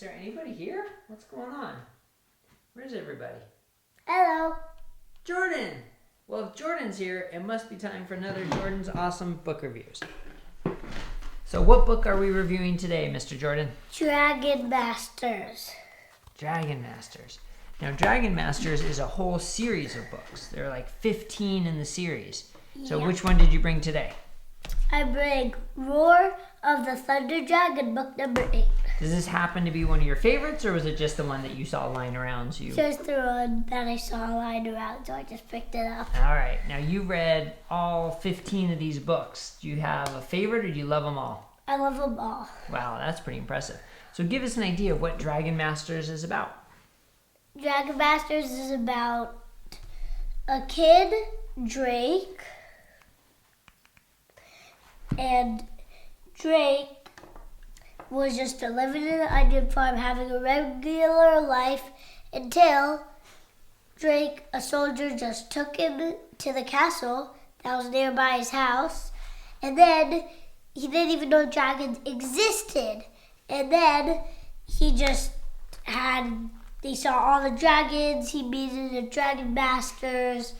there anybody here? What's going on? Where's everybody? Hello. Jordan! Well, if Jordan's here, it must be time for another Jordan's Awesome Book Reviews. So what book are we reviewing today, Mr. Jordan? Dragon Masters. Dragon Masters. Now, Dragon Masters is a whole series of books. There are like 15 in the series. So which one did you bring today? I bring Roar of the Thunder Dragon, book number 8. Does this happen to be one of your favorites, or was it just the one that you saw lying around? So Just the one that I saw lying around, so I just picked it up. All right. Now, you read all 15 of these books. Do you have a favorite, or do you love them all? I love them all. Wow, that's pretty impressive. So give us an idea of what Dragon Masters is about. Dragon Masters is about a kid, Drake, and Drake was just living in an onion farm, having a regular life until Drake, a soldier, just took him to the castle that was nearby his house, and then he didn't even know dragons existed, and then he saw all the dragons, he meted the Dragon Masters.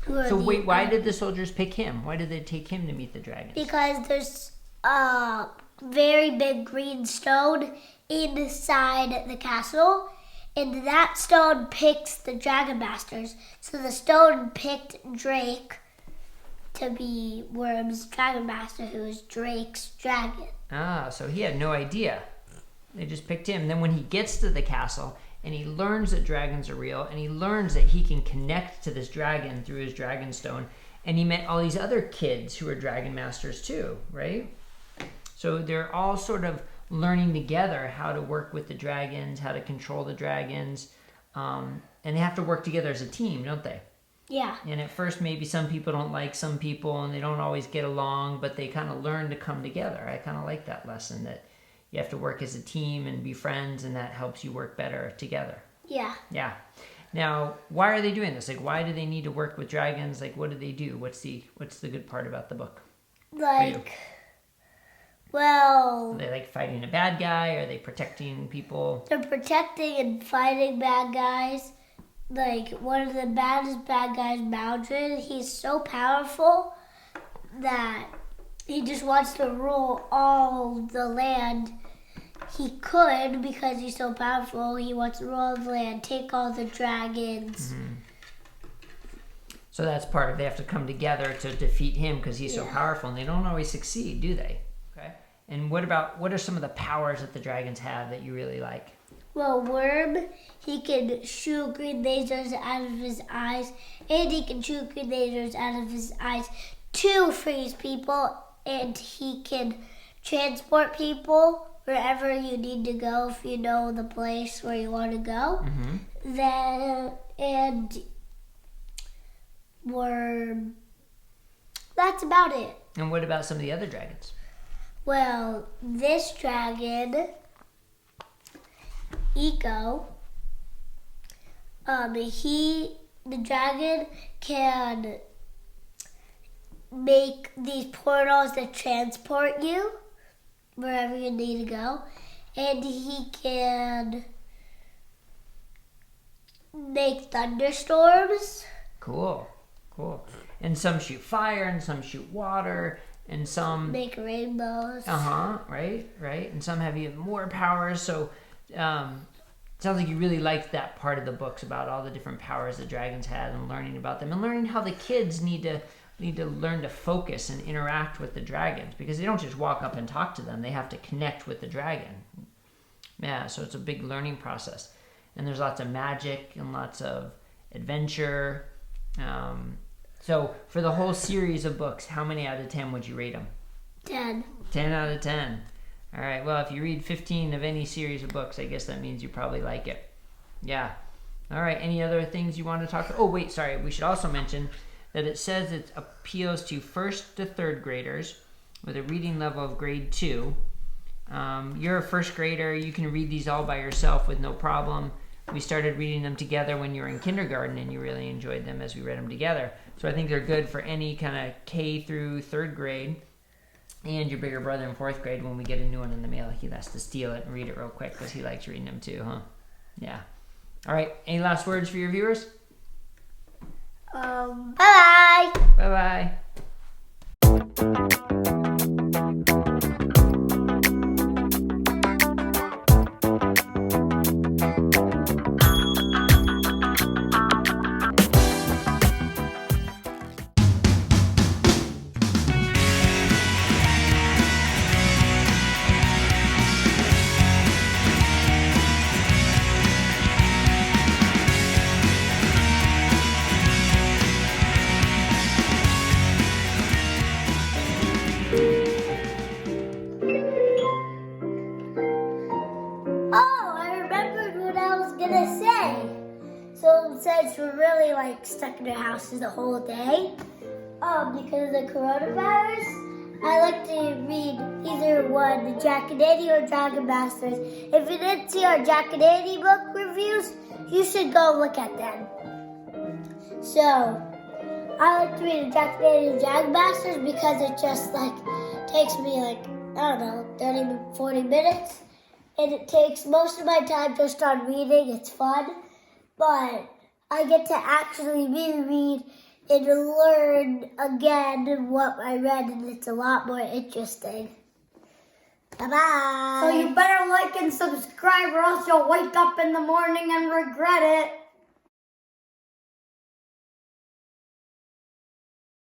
So wait, why did the soldiers pick him? Why did they take him to meet the dragons? Because there's a very big green stone inside the castle, and that stone picks the Dragon Masters. So the stone picked Drake to be Worm's Dragon Master, who is Drake's dragon. Ah, so he had no idea. They just picked him. Then when he gets to the castle and he learns that dragons are real, and he learns that he can connect to this dragon through his dragon stone, and he met all these other kids who are Dragon Masters too, right? So they're all sort of learning together how to work with the dragons, how to control the dragons, and they have to work together as a team, don't they? Yeah. And at first maybe some people don't like some people and they don't always get along, but they kind of learn to come together. I kind of like that lesson, that you have to work as a team and be friends, and that helps you work better together. Yeah. Yeah. Now, why are they doing this? Like, why do they need to work with dragons? Like, what do they do? What's the good part about the book? Well, Are they like fighting a bad guy? Are they protecting people? they're protecting and fighting bad guys. Like, one of the baddest bad guys, Maldred, he's so powerful that he just wants to rule all the land he could because he's so powerful. He wants to rule all the land, take all the dragons. Mm-hmm. So that's part of, they have to come together to defeat him because he's so powerful, and they don't always succeed, do they? Okay. And what are some of the powers that the dragons have that you really like? Well, Worm, he can shoot green lasers out of his eyes, and he can shoot green lasers out of his eyes to freeze people, and he can transport people wherever you need to go if you know the place where you want to go. Mm-hmm. And Worm, that's about it. And what about some of the other dragons? Well, this dragon, Eco, the dragon can make these portals that transport you wherever you need to go, and he can make thunderstorms. Cool. And some shoot fire, and some shoot water, and some Make rainbows. right. And some have even more powers. So, sounds like you really liked that part of the books about all the different powers the dragons had, and learning about them, and learning how the kids need to learn to focus and interact with the dragons, because they don't just walk up and talk to them; they have to connect with the dragon. Yeah, so it's a big learning process, and there's lots of magic and lots of adventure. So for the whole series of books, how many out of 10 would you rate them? 10. 10 out of 10. All right, well, if you read 15 of any series of books, I guess that means you probably like it. Yeah. All right, any other things you want to talk about? Oh, wait, sorry. We should also mention that it says it appeals to 1st to 3rd graders with a reading level of grade 2. You're a 1st grader. You can read these all by yourself with no problem. We started reading them together when you were in kindergarten, and you really enjoyed them as we read them together. So I think they're good for any kind of K through 3rd grade. And your bigger brother in 4th grade, when we get a new one in the mail, he has to steal it and read it real quick because he likes reading them too, huh? Yeah. All right. Any last words for your viewers? Bye. Bye-bye. Oh, I remembered what I was gonna say. So since we're really stuck in our houses the whole day, because of the coronavirus, I like to read either one, the Jack and Eddie or Dragon Masters. If you didn't see our Jack and Eddie book reviews, you should go look at them. So I like to read the Jack and Eddie and Dragon Masters because it just takes me 30, 40 minutes. And it takes most of my time just on reading. It's fun. But I get to actually reread and learn again what I read, and it's a lot more interesting. Bye-bye. So you better like and subscribe or else you'll wake up in the morning and regret it.